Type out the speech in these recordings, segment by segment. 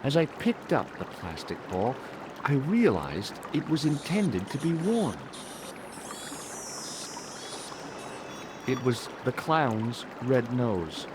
As I picked up the plastic ball, I realized it was intended to be worn. It was the clown's red nose.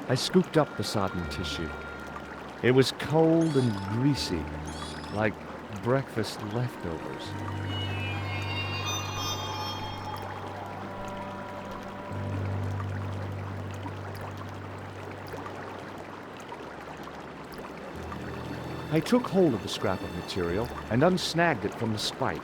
I scooped up the sodden tissue. It was cold and greasy, like breakfast leftovers. I took hold of the scrap of material and unsnagged it from the spike.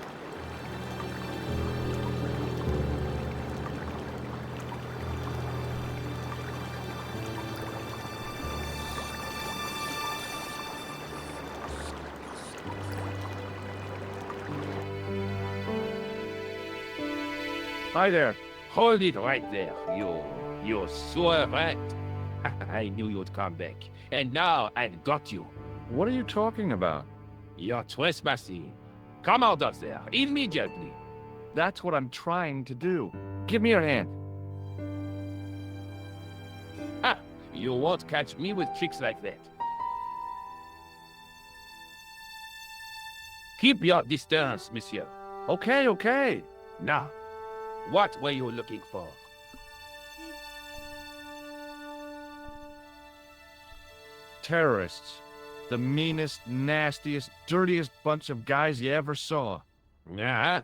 Hi there. Hold it right there, you sewer rat. I knew you'd come back. And now I've got you. What are you talking about? You're trespassing. Come out of there, immediately. That's what I'm trying to do. Give me your hand. Ha! You won't catch me with tricks like that. Keep your distance, monsieur. Okay, okay. Now, what were you looking for? Terrorists. The meanest, nastiest, dirtiest bunch of guys you ever saw. Ah,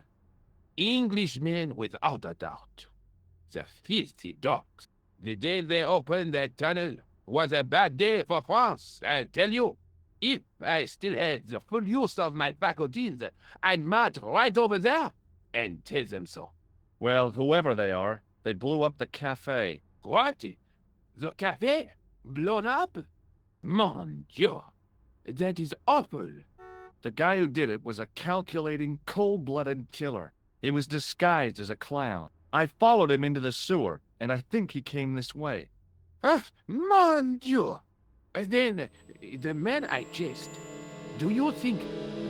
Englishmen without a doubt. The filthy dogs. The day they opened that tunnel was a bad day for France, I tell you. If I still had the full use of my faculties, I'd march right over there and tell them so. Well, whoever they are, they blew up the café. What? The café? Blown up? Mon Dieu. That is awful. The guy who did it was a calculating, cold-blooded killer. He was disguised as a clown. I followed him into the sewer, and I think he came this way. Ah, mon Dieu. Then, the man I chased, do you think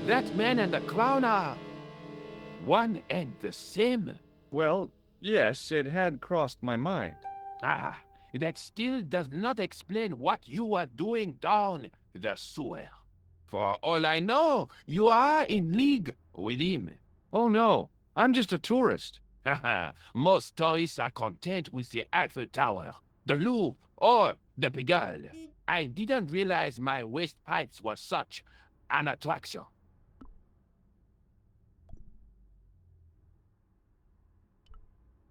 that man and the clown are one and the same? Well, yes, it had crossed my mind. Ah, that still does not explain what you are doing down the sewer. For all I know, you are in league with him. Oh no, I'm just a tourist. Haha, most tourists are content with the Eiffel Tower, the Louvre, or the Pigalle. I didn't realize my waste pipes were such an attraction.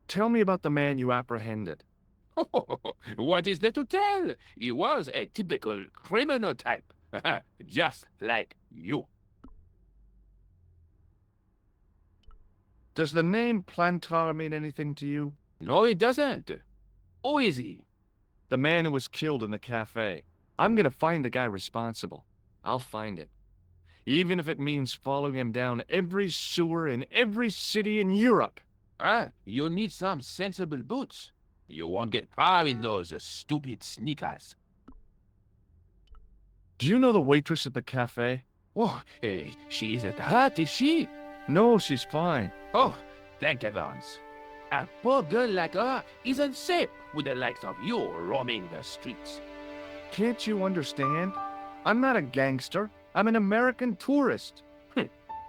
Tell me about the man you apprehended. What is there to tell? He was a typical criminal type, just like you. Does the name Plantar mean anything to you? No, it doesn't. Who is he? The man who was killed in the cafe. I'm gonna find the guy responsible. I'll find him. Even if it means following him down every sewer in every city in Europe. Ah, you need some sensible boots. You won't get far in those stupid sneakers. Do you know the waitress at the cafe? Oh, she isn't hurt, is she? No, she's fine. Oh, thank heavens. A poor girl like her isn't safe with the likes of you roaming the streets. Can't you understand? I'm not a gangster. I'm an American tourist.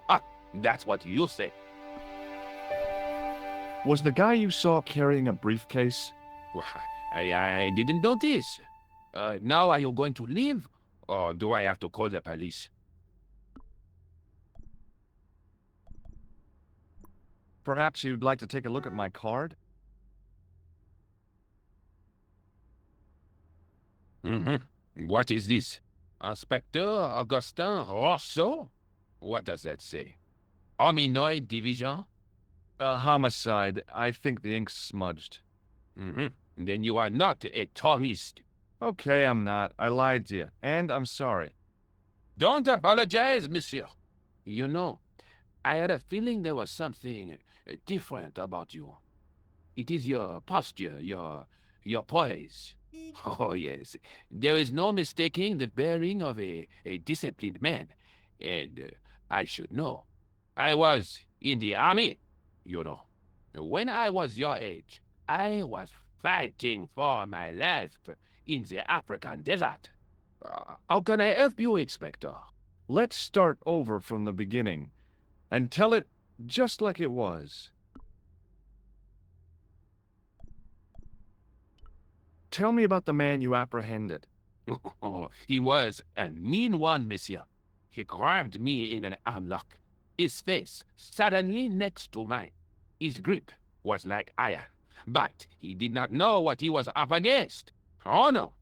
Ah, that's what you say. Was the guy you saw carrying a briefcase? Well, I didn't notice. Now are you going to leave? Or do I have to call the police? Perhaps you'd like to take a look at my card? Mm-hmm. What is this? Inspector Augustin Rousseau? What does that say? Hominoid Division? Homicide. I think the ink's smudged. Mm-hmm. Then you are not a tourist. Okay, I'm not. I lied to you, and I'm sorry. Don't apologize, monsieur. You know, I had a feeling there was something different about you. It is your posture, your poise. Oh, yes. There is no mistaking the bearing of a disciplined man. And I should know. I was in the army, you know. When I was your age, I was fighting for my life in the African desert. How can I help you, Inspector? Let's start over from the beginning and tell it just like it was. Tell me about the man you apprehended. Oh, he was a mean one, monsieur. He grabbed me in an armlock, his face suddenly next to mine. His grip was like iron, but he did not know what he was up against. Oh no,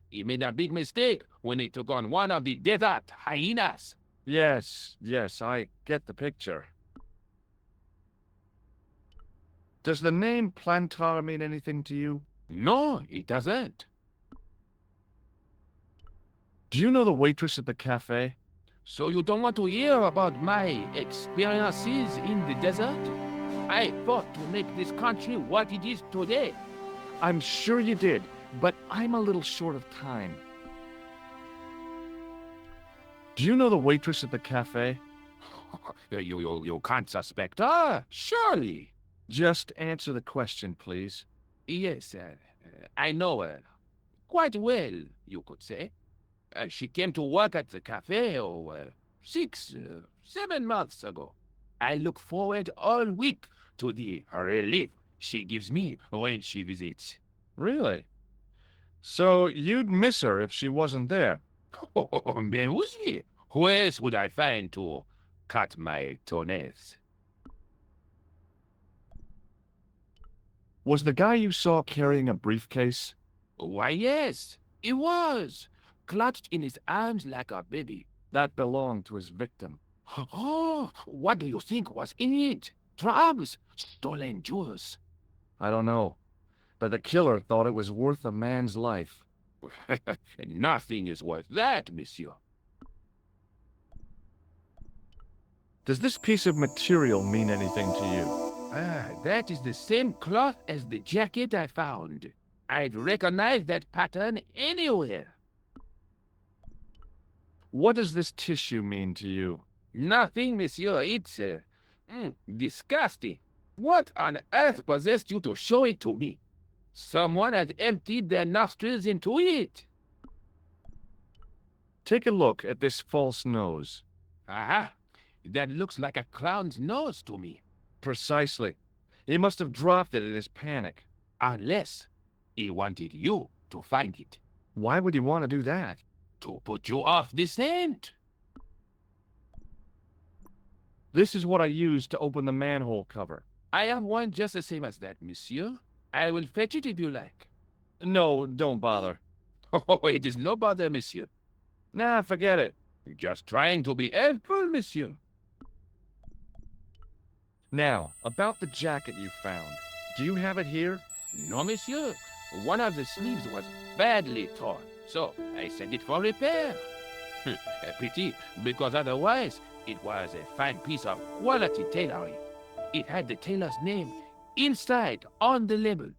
he made a big mistake when he took on one of the desert hyenas. Yes, I get the picture. Does the name Plantar mean anything to you? No, it doesn't. Do you know the waitress at the cafe? So you don't want to hear about my experiences in the desert? I fought to make this country what it is today. I'm sure you did, but I'm a little short of time. Do you know the waitress at the cafe? You can't suspect her, surely. Just answer the question, please. Yes, I know her. Quite well, you could say. She came to work at the cafe, 7 months ago. I look forward all week to the relief she gives me when she visits. Really? So you'd miss her if she wasn't there? Oh, mais oui. Who else would I find to cut my toenails? Was the guy you saw carrying a briefcase? Why, yes, he was, clutched in his arms like a baby. That belonged to his victim. Oh, what do you think was in it? Drugs, stolen jewels. I don't know, but the killer thought it was worth a man's life. Nothing is worth that, monsieur. Does this piece of material mean anything to you? That is the same cloth as the jacket I found. I'd recognize that pattern anywhere. What does this tissue mean to you? Nothing, monsieur. It's disgusting. What on earth possessed you to show it to me? Someone has emptied their nostrils into it. Take a look at this false nose. Aha! That looks like a clown's nose to me. Precisely. He must have dropped it in his panic. Unless he wanted you to find it. Why would he want to do that? To put you off the scent. This is what I used to open the manhole cover. I have one just the same as that, monsieur. I will fetch it if you like. No, don't bother. Oh, it is no bother, monsieur. Nah, forget it. Just trying to be helpful, monsieur. Now, about the jacket you found. Do you have it here? No, monsieur. One of the sleeves was badly torn, so I sent it for repair. A pity, because otherwise it was a fine piece of quality tailoring. It had the tailor's name inside on the label.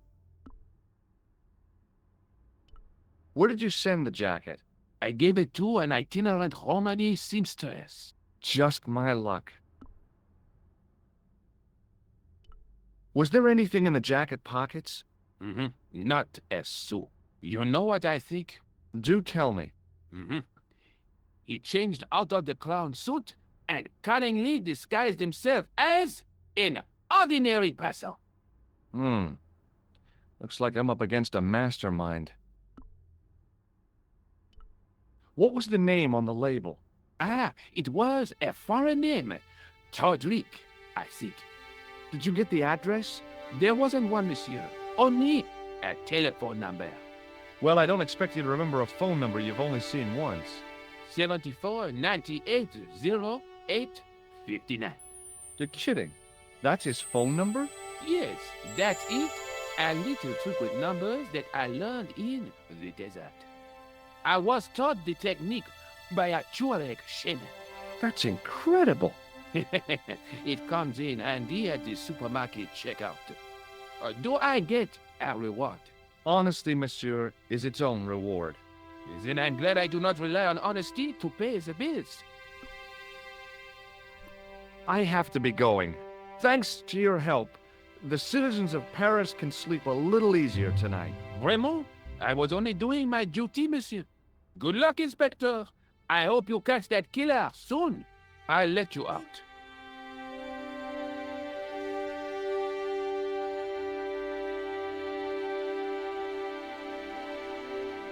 Where did you send the jacket? I gave it to an itinerant Romany seamstress. Just my luck. Was there anything in the jacket pockets? Not a sou. You know what I think? Do tell me. He changed out of the clown suit and cunningly disguised himself as an ordinary person. Looks like I'm up against a mastermind. What was the name on the label? It was a foreign name. Todrick, I think. Did you get the address? There wasn't one, monsieur. Only a telephone number. Well, I don't expect you to remember a phone number you've only seen once. 74 98 08 59. You're kidding. That's his phone number? Yes, that's it. A little trick with numbers that I learned in the desert. I was taught the technique by a Tuareg shaman. That's incredible. It comes in handy at the supermarket checkout. Do I get a reward? Honesty, monsieur, is its own reward. Then I'm glad I do not rely on honesty to pay the bills. I have to be going. Thanks to your help, the citizens of Paris can sleep a little easier tonight. Vraiment? I was only doing my duty, monsieur. Good luck, Inspector. I hope you catch that killer soon. I'll let you out.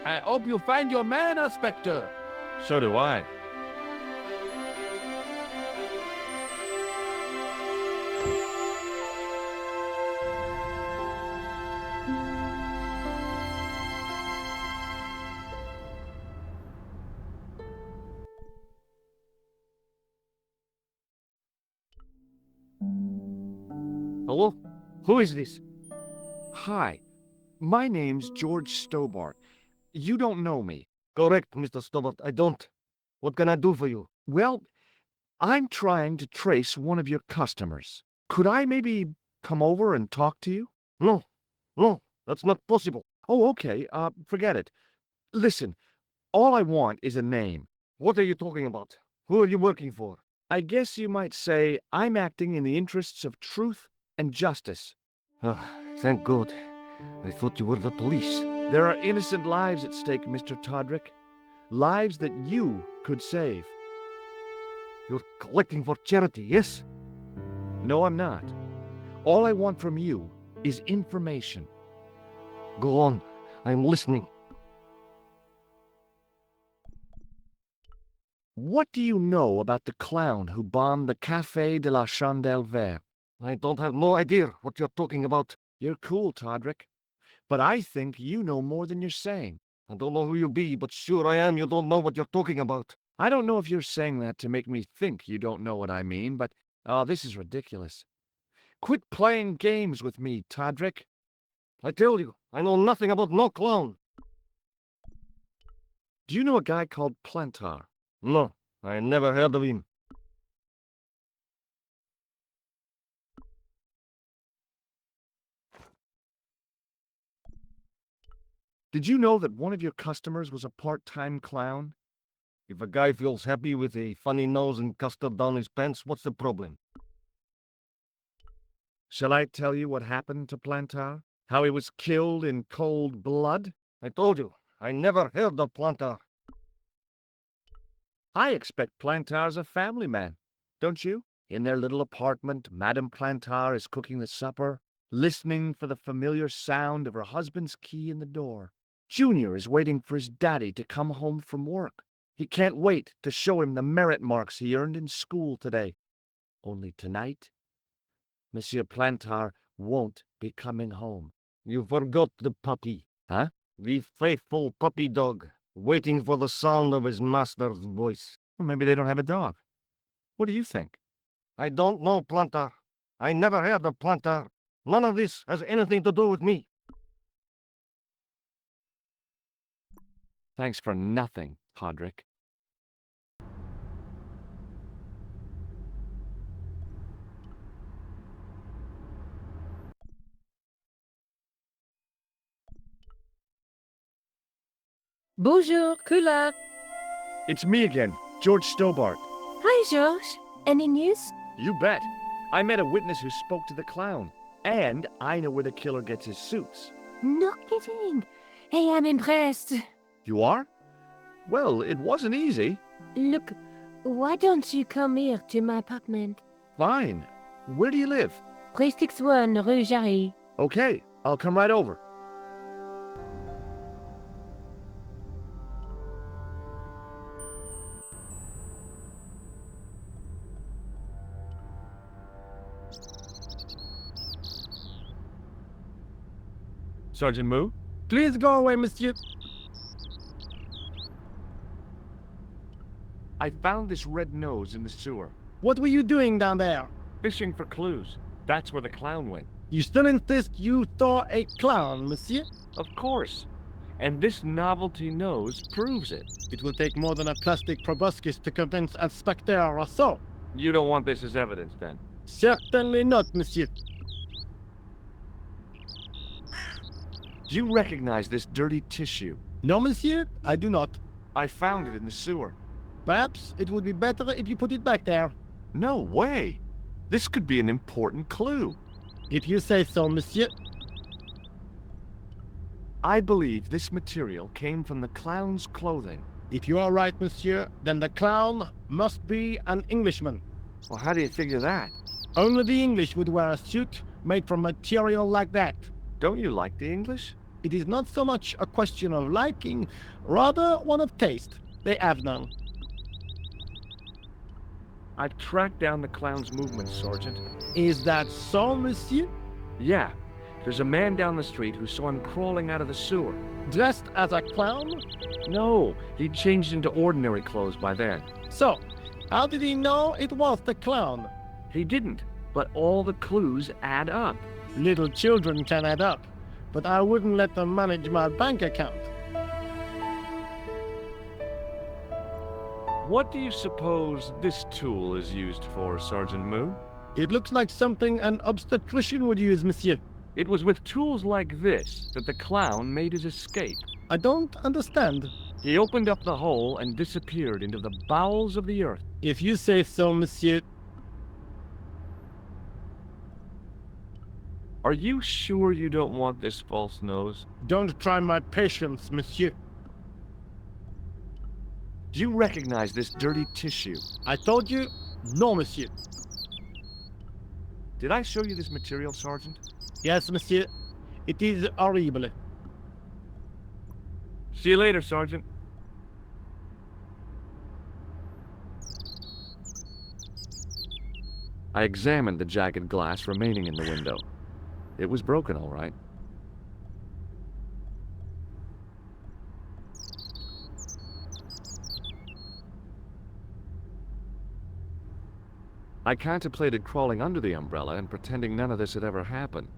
I hope you find your man, Inspector. So do I. Hello? Who is this? Hi, my name's George Stobart. You don't know me. Correct, Mr. Stobart. I don't. What can I do for you? Well, I'm trying to trace one of your customers. Could I maybe come over and talk to you? No, that's not possible. Oh, okay. Forget it. Listen, all I want is a name. What are you talking about? Who are you working for? I guess you might say I'm acting in the interests of truth and justice. Ah, thank God. I thought you were the police. There are innocent lives at stake, Mr. Todrick. Lives that you could save. You're collecting for charity, yes? No, I'm not. All I want from you is information. Go on. I'm listening. What do you know about the clown who bombed the Café de la Chandelle Verte? I don't have no idea what you're talking about. You're cool, Todrick. But I think you know more than you're saying. I don't know who you be, but sure I am you don't know what you're talking about. I don't know if you're saying that to make me think you don't know what I mean, but this is ridiculous. Quit playing games with me, Todrick. I tell you, I know nothing about no clown. Do you know a guy called Plantar? No, I never heard of him. Did you know that one of your customers was a part-time clown? If a guy feels happy with a funny nose and custard down his pants, what's the problem? Shall I tell you what happened to Plantar? How he was killed in cold blood? I told you, I never heard of Plantar. I expect Plantar's a family man, don't you? In their little apartment, Madame Plantar is cooking the supper, listening for the familiar sound of her husband's key in the door. Junior is waiting for his daddy to come home from work. He can't wait to show him the merit marks he earned in school today. Only tonight, Monsieur Plantar won't be coming home. You forgot the puppy. Huh? The faithful puppy dog, waiting for the sound of his master's voice. Well, maybe they don't have a dog. What do you think? I don't know, Plantar. I never heard of Plantar. None of this has anything to do with me. Thanks for nothing, Todrick. Bonjour, Kula. It's me again, George Stobart. Hi, George. Any news? You bet. I met a witness who spoke to the clown. And I know where the killer gets his suits. No kidding. Hey, I'm impressed. You are? Well, it wasn't easy. Look, why don't you come here to my apartment? Fine. Where do you live? 361 Rue Jarry. Okay, I'll come right over. Sergeant Moo? Please go away, monsieur. I found this red nose in the sewer. What were you doing down there? Fishing for clues. That's where the clown went. You still insist you saw a clown, monsieur? Of course. And this novelty nose proves it. It will take more than a plastic proboscis to convince Inspector Rousseau. You don't want this as evidence, then? Certainly not, monsieur. Do you recognize this dirty tissue? No, monsieur, I do not. I found it in the sewer. Perhaps it would be better if you put it back there. No way! This could be an important clue. If you say so, monsieur. I believe this material came from the clown's clothing. If you are right, monsieur, then the clown must be an Englishman. Well, how do you figure that? Only the English would wear a suit made from material like that. Don't you like the English? It is not so much a question of liking, rather one of taste. They have none. I've tracked down the clown's movements, Sergeant. Is that so, monsieur? Yeah, there's a man down the street who saw him crawling out of the sewer. Dressed as a clown? No, he'd changed into ordinary clothes by then. So, how did he know it was the clown? He didn't, but all the clues add up. Little children can add up, but I wouldn't let them manage my bank account. What do you suppose this tool is used for, Sergeant Moo? It looks like something an obstetrician would use, monsieur. It was with tools like this that the clown made his escape. I don't understand. He opened up the hole and disappeared into the bowels of the earth. If you say so, monsieur. Are you sure you don't want this false nose? Don't try my patience, monsieur. Do you recognize this dirty tissue? I told you, no, monsieur. Did I show you this material, Sergeant? Yes, monsieur. It is horrible. See you later, Sergeant. I examined the jagged glass remaining in the window. It was broken, all right. I contemplated crawling under the umbrella and pretending none of this had ever happened.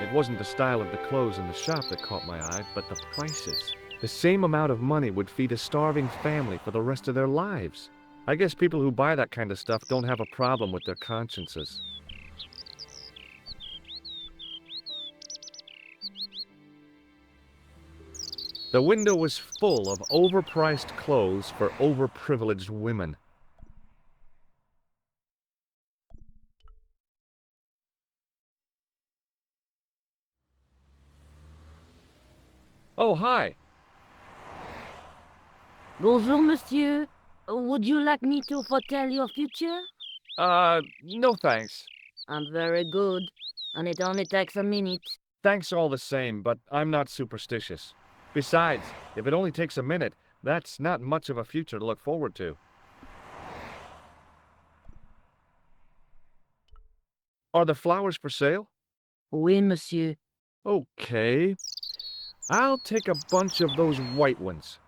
It wasn't the style of the clothes in the shop that caught my eye, but the prices. The same amount of money would feed a starving family for the rest of their lives. I guess people who buy that kind of stuff don't have a problem with their consciences. The window was full of overpriced clothes for overprivileged women. Oh, hi. Bonjour, monsieur. Would you like me to foretell your future? No thanks. I'm very good, and it only takes a minute. Thanks all the same, but I'm not superstitious. Besides, if it only takes a minute, that's not much of a future to look forward to. Are the flowers for sale? Oui, monsieur. Okay. I'll take a bunch of those white ones.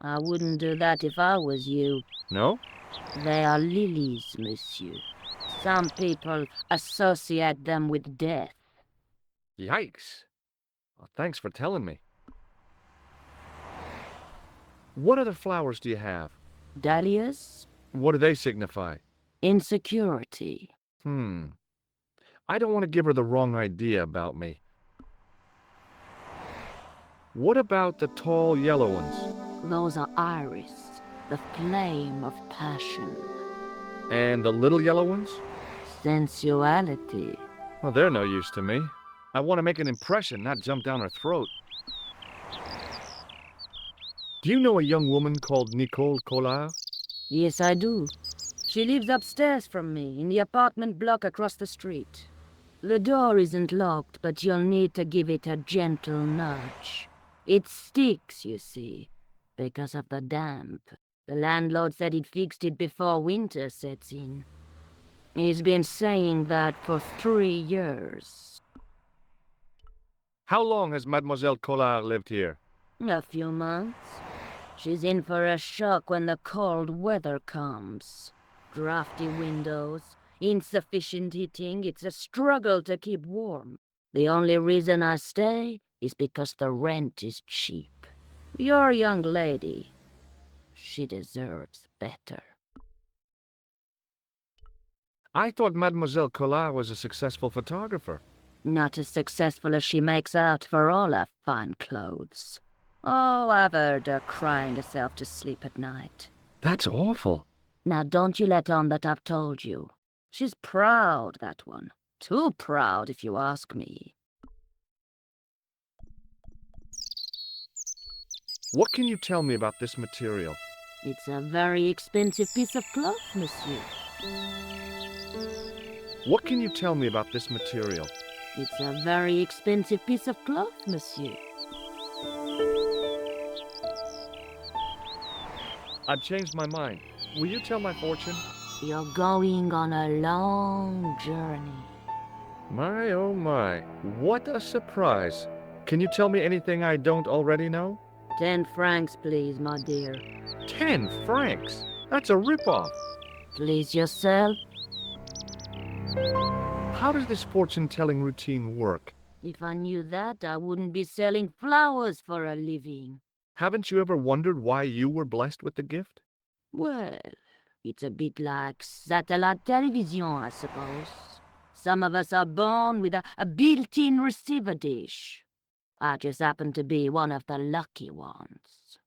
I wouldn't do that if I was you. No? They are lilies, monsieur. Some people associate them with death. Yikes. Well, thanks for telling me. What other flowers do you have? Dahlias? What do they signify? Insecurity. I don't want to give her the wrong idea about me. What about the tall yellow ones? Those are iris, the flame of passion. And the little yellow ones? Sensuality. Well, they're no use to me. I want to make an impression, not jump down her throat. Do you know a young woman called Nicole Collard? Yes, I do. She lives upstairs from me, in the apartment block across the street. The door isn't locked, but you'll need to give it a gentle nudge. It sticks, you see, because of the damp. The landlord said he'd fixed it before winter sets in. He's been saying that for 3 years. How long has Mademoiselle Collard lived here? A few months. She's in for a shock when the cold weather comes. Drafty windows, insufficient heating, it's a struggle to keep warm. The only reason I stay is because the rent is cheap. Your young lady, she deserves better. I thought Mademoiselle Collard was a successful photographer. Not as successful as she makes out for all her fine clothes. Oh, I've heard her crying herself to sleep at night. That's awful. Now don't you let on that I've told you. She's proud, that one. Too proud, if you ask me. What can you tell me about this material? It's a very expensive piece of cloth, monsieur. What can you tell me about this material? It's a very expensive piece of cloth, monsieur. I've changed my mind. Will you tell my fortune? You're going on a long journey. My oh my, what a surprise. Can you tell me anything I don't already know? 10 francs, please, my dear. 10 francs? That's a ripoff. Please yourself. How does this fortune-telling routine work? If I knew that, I wouldn't be selling flowers for a living. Haven't you ever wondered why you were blessed with the gift? Well, it's a bit like satellite television, I suppose. Some of us are born with a built-in receiver dish. I just happen to be one of the lucky ones.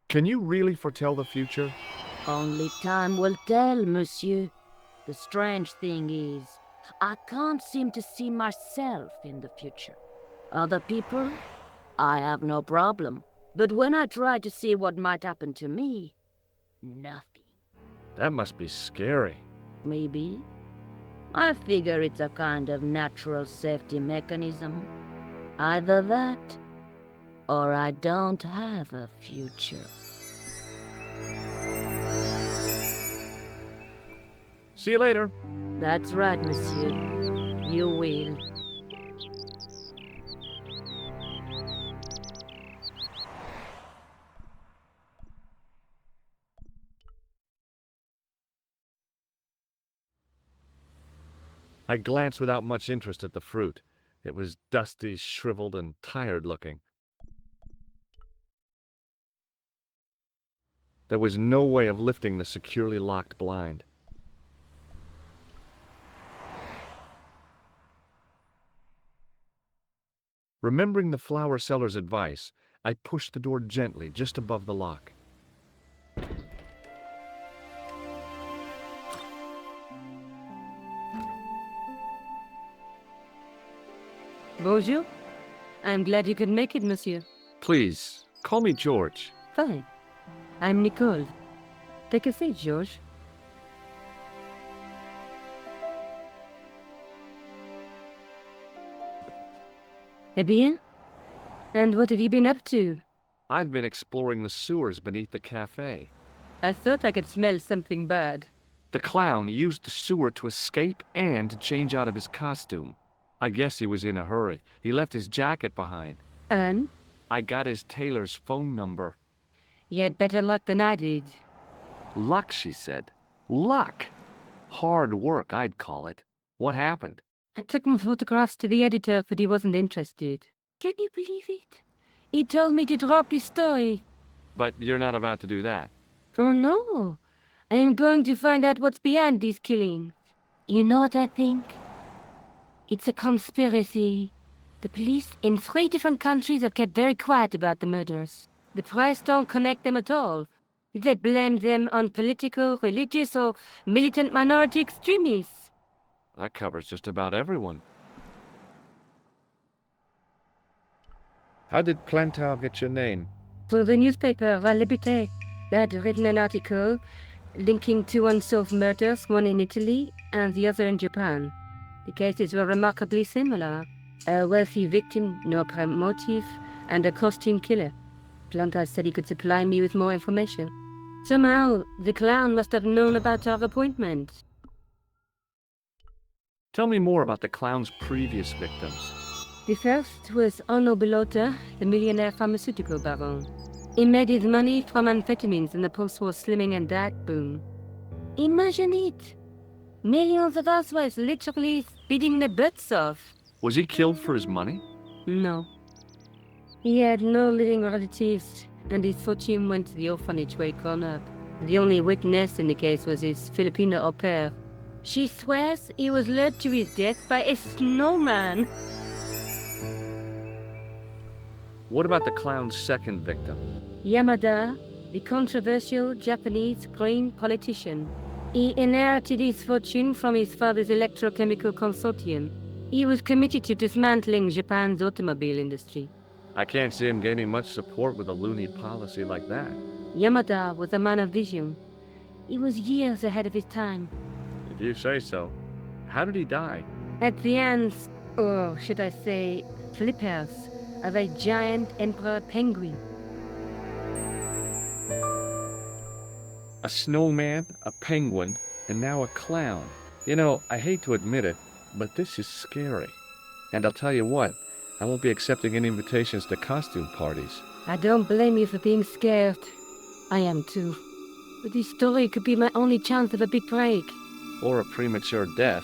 Can you really foretell the future? Only time will tell, monsieur. The strange thing is, I can't seem to see myself in the future. Other people, I have no problem. But when I try to see what might happen to me, nothing. That must be scary. Maybe. I figure it's a kind of natural safety mechanism. Either that, or I don't have a future. See you later. That's right, monsieur. You will. I glanced without much interest at the fruit. It was dusty, shriveled, and tired-looking. There was no way of lifting the securely locked blind. Remembering the flower seller's advice, I pushed the door gently just above the lock. Bonjour. I'm glad you could make it, monsieur. Please, call me George. Fine. I'm Nicole. Take a seat, George. Eh bien? And what have you been up to? I've been exploring the sewers beneath the café. I thought I could smell something bad. The clown used the sewer to escape and to change out of his costume. I guess he was in a hurry. He left his jacket behind. And? I got his tailor's phone number. You had better luck than I did. Luck, she said. Luck! Hard work, I'd call it. What happened? I took my photographs to the editor, but he wasn't interested. Can you believe it? He told me to drop his story. But you're not about to do that. Oh no. I am going to find out what's behind these killings. You know what I think? It's a conspiracy. The police in 3 different countries have kept very quiet about the murders. The press don't connect them at all. They blame them on political, religious, or militant minority extremists. That covers just about everyone. How did Plantar get your name? For the newspaper, La Liberté, they had written an article. linking two unsolved murders, one in Italy and the other in Japan. The cases were remarkably similar. A wealthy victim, no apparent motive, and a costume killer. Planta said he could supply me with more information. Somehow, the clown must have known about our appointment. Tell me more about the clown's previous victims. The first was Onno Bellotta, the millionaire pharmaceutical baron. He made his money from amphetamines in the post-war slimming and diet boom. Imagine it! Millions of housewives literally speeding their butts off. Was he killed for his money? No. He had no living relatives, and his fortune went to the orphanage where he grown up. The only witness in the case was his Filipino au pair. She swears he was led to his death by a snowman. What about the clown's second victim? Yamada, the controversial Japanese green politician. He inherited his fortune from his father's electrochemical consortium. He was committed to dismantling Japan's automobile industry. I can't see him gaining much support with a loony policy like that. Yamada was a man of vision. He was years ahead of his time. If you say so. How did he die? At the hands, or should I say, flippers, of a giant emperor penguin. A snowman, a penguin, and now a clown. You know, I hate to admit it, but this is scary. And I'll tell you what, I won't be accepting any invitations to costume parties. I don't blame you for being scared. I am too. But this story could be my only chance of a big break. Or a premature death.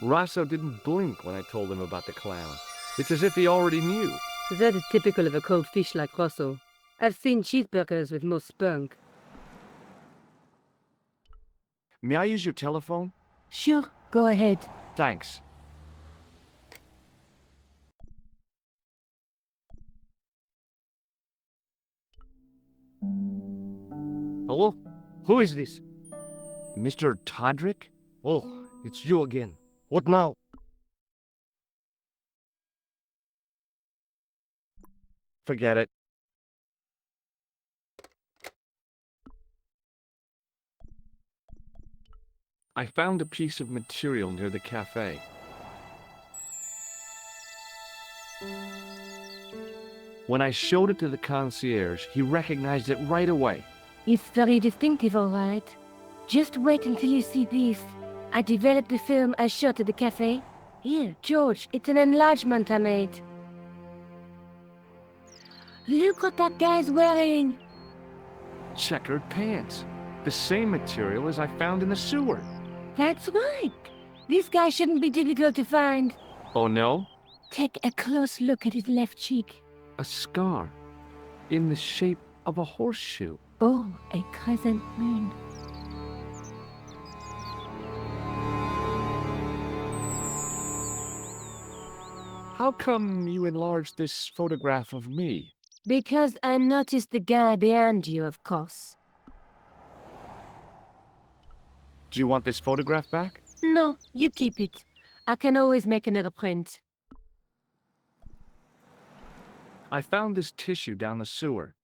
Rosso didn't blink when I told him about the clown. It's as if he already knew. That is typical of a cold fish like Rosso. I've seen cheeseburgers with more spunk. May I use your telephone? Sure, go ahead. Thanks. Hello? Who is this? Mr. Todrick? Oh, it's you again. What now? Forget it. I found a piece of material near the café. When I showed it to the concierge, he recognized it right away. It's very distinctive, all right. Just wait until you see this. I developed the film I shot at the cafe. Here, George, it's an enlargement I made. Look what that guy's wearing. Checkered pants. The same material as I found in the sewer. That's right. This guy shouldn't be difficult to find. Oh no? Take a close look at his left cheek. A scar. In the shape of a horseshoe. Oh, a crescent moon. How come you enlarged this photograph of me? Because I noticed the guy behind you, of course. Do you want this photograph back? No, you keep it. I can always make another print. I found this tissue down the sewer.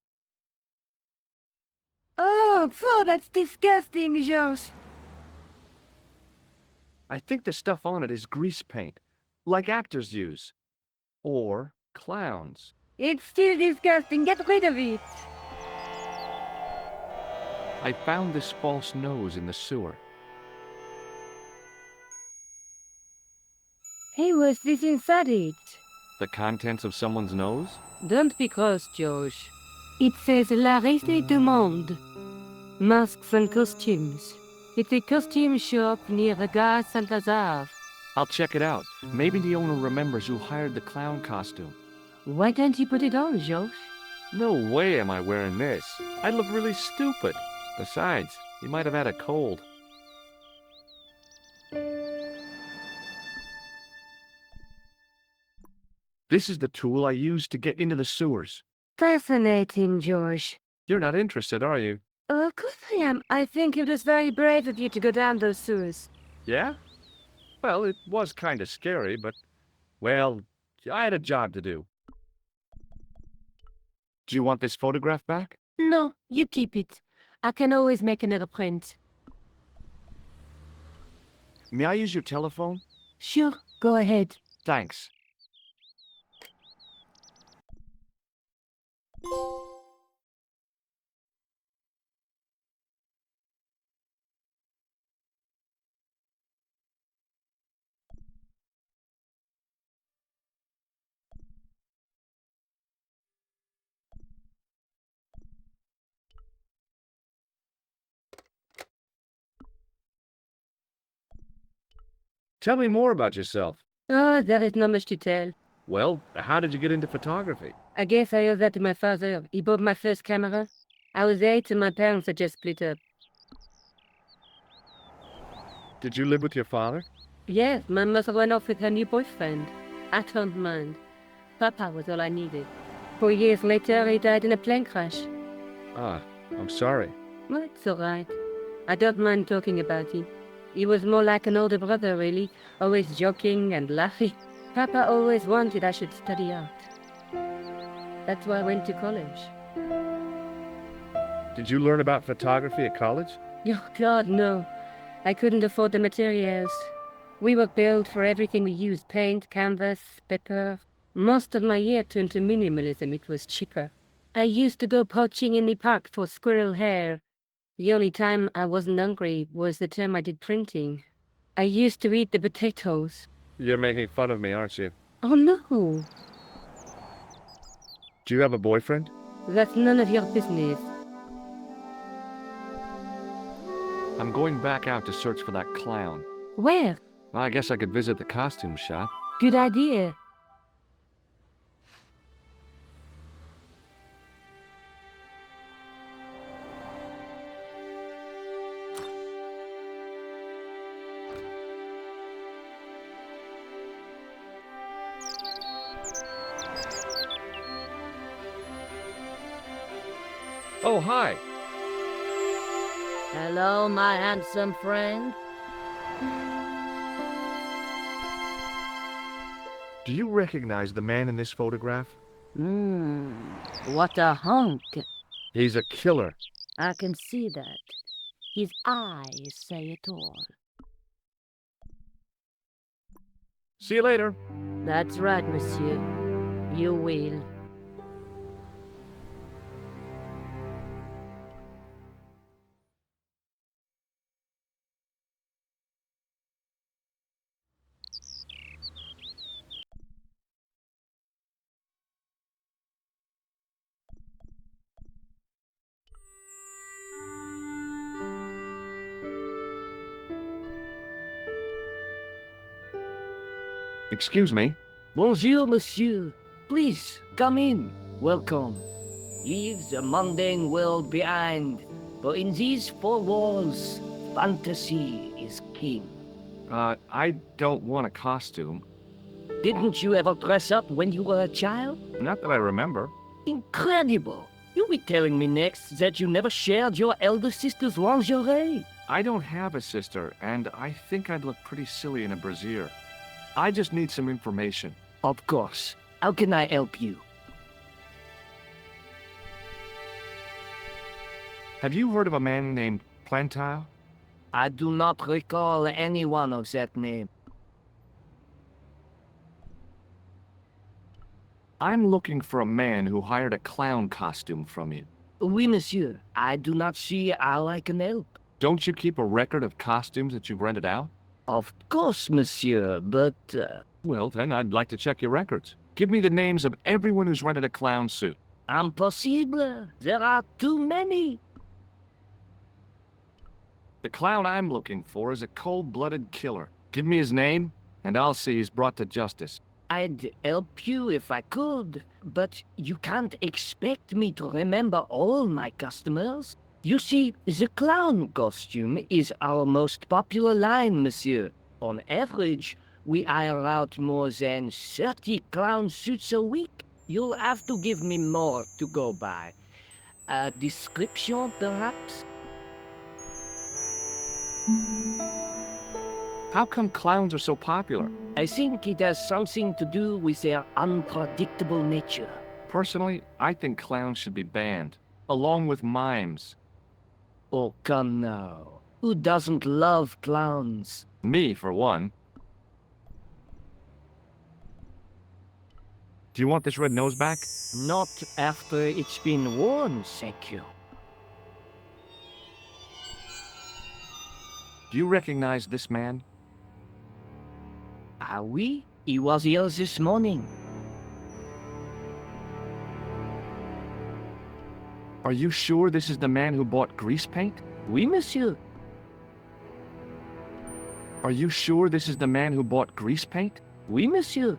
Oh, that's disgusting, George. I think the stuff on it is grease paint, like actors use. Or clowns. It's still disgusting. Get rid of it. I found this false nose in the sewer. Hey, what's this inside it? The contents of someone's nose? Don't be cross, George. It says La Risée du Monde. Masks and costumes. It's a costume shop near the Gare Saint-Lazare. I'll check it out. Maybe the owner remembers who hired the clown costume. Why don't you put it on, George? No way am I wearing this. I'd look really stupid. Besides, you might have had a cold. This is the tool I used to get into the sewers. Fascinating, George. You're not interested, are you? Of course I am. I think it was very brave of you to go down those sewers. Yeah? Well, it was kind of scary, but, well, I had a job to do. Do you want this photograph back? No, you keep it. I can always make another print. May I use your telephone? Sure, go ahead. Thanks. Tell me more about yourself. Oh, there is not much to tell. Well, how did you get into photography? I guess I owe that to my father. He bought my first camera. I was 8 and my parents had just split up. Did you live with your father? Yes, my mother went off with her new boyfriend. I don't mind. Papa was all I needed. 4 years later, he died in a plane crash. Ah, I'm sorry. Well, it's all right. I don't mind talking about him. He was more like an older brother, really, always joking and laughing. Papa always wanted I should study art. That's why I went to college. Did you learn about photography at college? Oh, God, no. I couldn't afford the materials. We were billed for everything we used: paint, canvas, paper. Most of my year turned to minimalism. It was cheaper. I used to go poaching in the park for squirrel hair. The only time I wasn't hungry was the time I did printing. I used to eat the potatoes. You're making fun of me, aren't you? Oh, no. Do you have a boyfriend? That's none of your business. I'm going back out to search for that clown. Where? Well, I guess I could visit the costume shop. Good idea. Oh, hi. Hello, my handsome friend. Do you recognize the man in this photograph? What a hunk. He's a killer. I can see that. His eyes say it all. See you later. That's right, monsieur. You will. Excuse me. Bonjour, monsieur. Please, come in. Welcome. Leave the mundane world behind, for in these four walls, fantasy is king. I don't want a costume. Didn't you ever dress up when you were a child? Not that I remember. Incredible! You'll be telling me next that you never shared your elder sister's lingerie. I don't have a sister, and I think I'd look pretty silly in a brassiere. I just need some information. Of course. How can I help you? Have you heard of a man named Plantile? I do not recall anyone of that name. I'm looking for a man who hired a clown costume from you. Oui, monsieur. I do not see how I can help. Don't you keep a record of costumes that you've rented out? Of course, monsieur, but... Well, then I'd like to check your records. Give me the names of everyone who's rented a clown suit. Impossible. There are too many. The clown I'm looking for is a cold-blooded killer. Give me his name, and I'll see he's brought to justice. I'd help you if I could, but you can't expect me to remember all my customers. You see, the clown costume is our most popular line, monsieur. On average, we hire out more than 30 clown suits a week. You'll have to give me more to go by. A description, perhaps? How come clowns are so popular? I think it has something to do with their unpredictable nature. Personally, I think clowns should be banned. along with mimes. Oh, come now. Who doesn't love clowns? Me, for one. Do you want this red nose back? Not after it's been worn, thank you. Do you recognize this man? Ah oui? He was here this morning. Are you sure this is the man who bought grease paint? Oui, monsieur. Are you sure this is the man who bought grease paint? Oui, monsieur.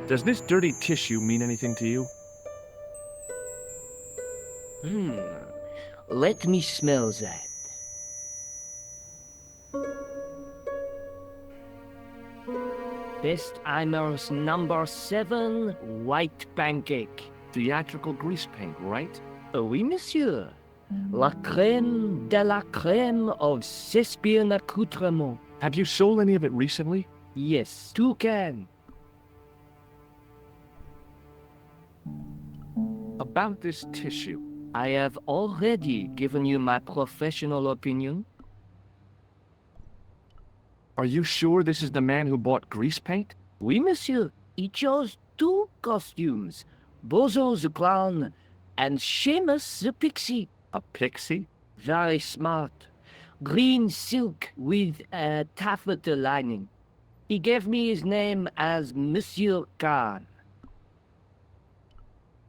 Does this dirty tissue mean anything to you? Let me smell that. Bestheimer's number 7 white pancake. Theatrical grease paint, right? Oui, monsieur. La crème de la crème of Shakespeare accoutrement. Have you sold any of it recently? Yes, 2 cans. About this tissue. I have already given you my professional opinion. Are you sure this is the man who bought grease paint? Oui, monsieur. He chose 2 costumes. Bozo the clown and Seamus the pixie. A pixie? Very smart. Green silk with a taffeta lining. He gave me his name as Monsieur Khan.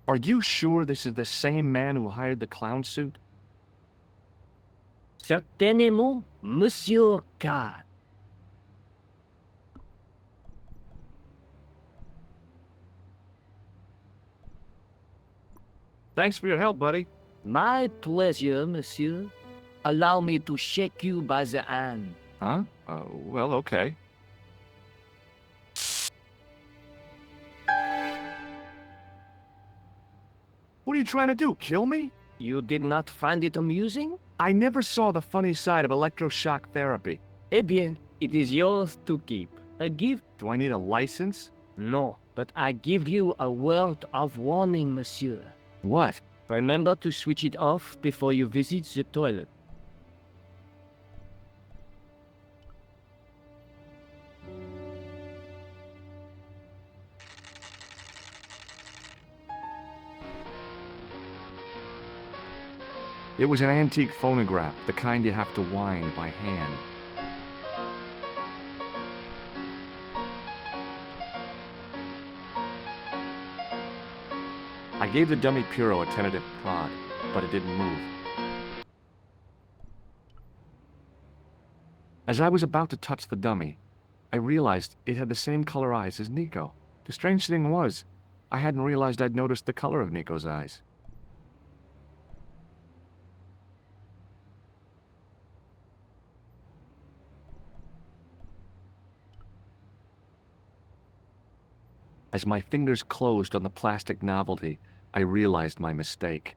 Are you sure this is the same man who hired the clown suit? Certainement, Monsieur Khan. Thanks for your help, buddy. My pleasure, monsieur. Allow me to shake you by the hand. Huh? Well, okay. What are you trying to do, kill me? You did not find it amusing? I never saw the funny side of electroshock therapy. Eh bien, it is yours to keep. A gift? Do I need a license? No, but I give you a word of warning, monsieur. What? Remember to switch it off before you visit the toilet. It was an antique phonograph, the kind you have to wind by hand. I gave the dummy Puro a tentative prod, but it didn't move. As I was about to touch the dummy, I realized it had the same color eyes as Nico. The strange thing was, I hadn't realized I'd noticed the color of Nico's eyes. As my fingers closed on the plastic novelty, I realized my mistake.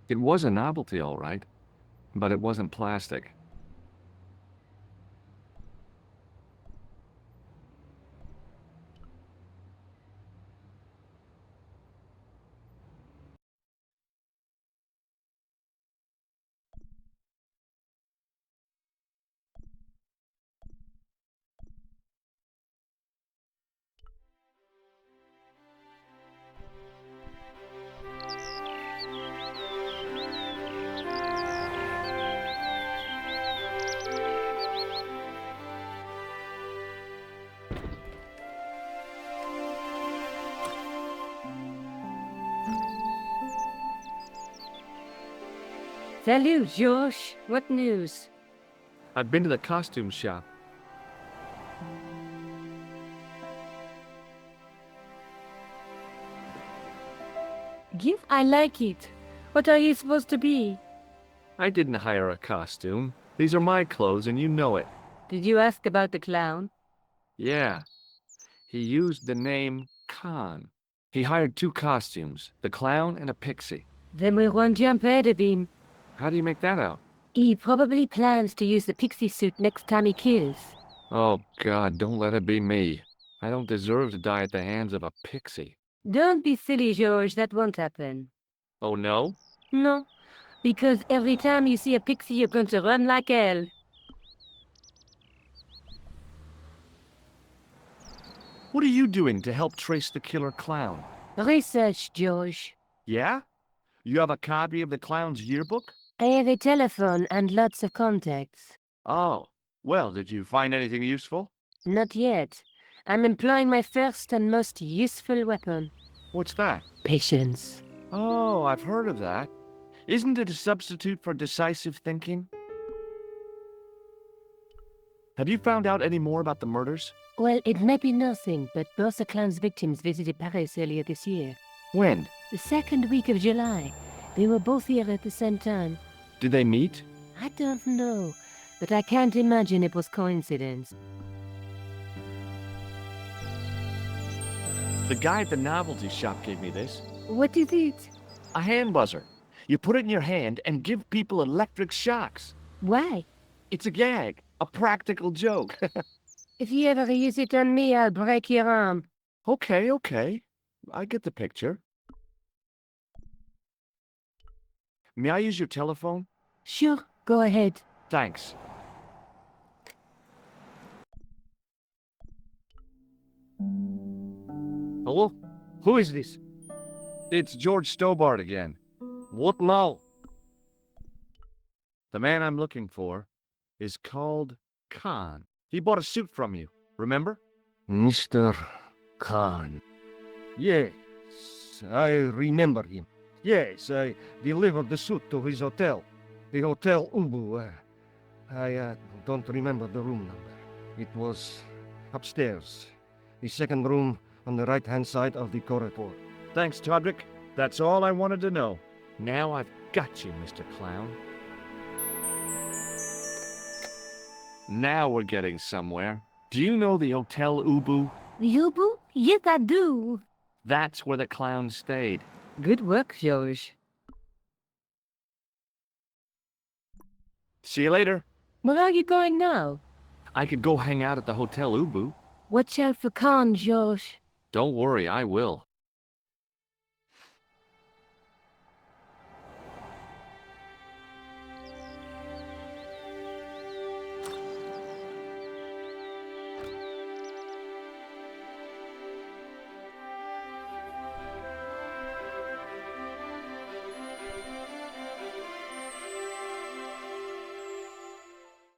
It was a novelty, all right, but it wasn't plastic. Salut, Josh. What news? I've been to the costume shop. Give, I like it. What are you supposed to be? I didn't hire a costume. These are my clothes, and you know it. Did you ask about the clown? Yeah. He used the name Khan. He hired 2 costumes, the clown and a pixie. Then we won't jump ahead of him. How do you make that out? He probably plans to use the pixie suit next time he kills. Oh, God, don't let it be me. I don't deserve to die at the hands of a pixie. Don't be silly, George. That won't happen. Oh no? No, because every time you see a pixie, you're going to run like hell. What are you doing to help trace the killer clown? Research, George. Yeah? You have a copy of the clown's yearbook? I have a telephone and lots of contacts. Oh, well, did you find anything useful? Not yet. I'm employing my first and most useful weapon. What's that? Patience. Oh, I've heard of that. Isn't it a substitute for decisive thinking? Have you found out any more about the murders? Well, it may be nothing, but both the clown's victims visited Paris earlier this year. When? The second week of July. They were both here at the same time. Did they meet? I don't know, but I can't imagine it was coincidence. The guy at the novelty shop gave me this. What is it? A hand buzzer. You put it in your hand and give people electric shocks. Why? It's a gag. A practical joke. If you ever use it on me, I'll break your arm. Okay. I get the picture. May I use your telephone? Sure, go ahead. Thanks. Hello? Who is this? It's George Stobart again. What now? The man I'm looking for is called Khan. He bought a suit from you, remember? Mr. Khan. Yes, I remember him. Yes, I delivered the suit to his hotel. The Hotel Ubu. I don't remember the room number. It was upstairs. The second room on the right-hand side of the corridor. Thanks, Todrick. That's all I wanted to know. Now I've got you, Mr. Clown. Now we're getting somewhere. Do you know the Hotel Ubu? Yubu? Yes, I do. That's where the clown stayed. Good work, George. See you later. Where are you going now? I could go hang out at the Hotel Ubu. Watch out for Khan, George. Don't worry, I will.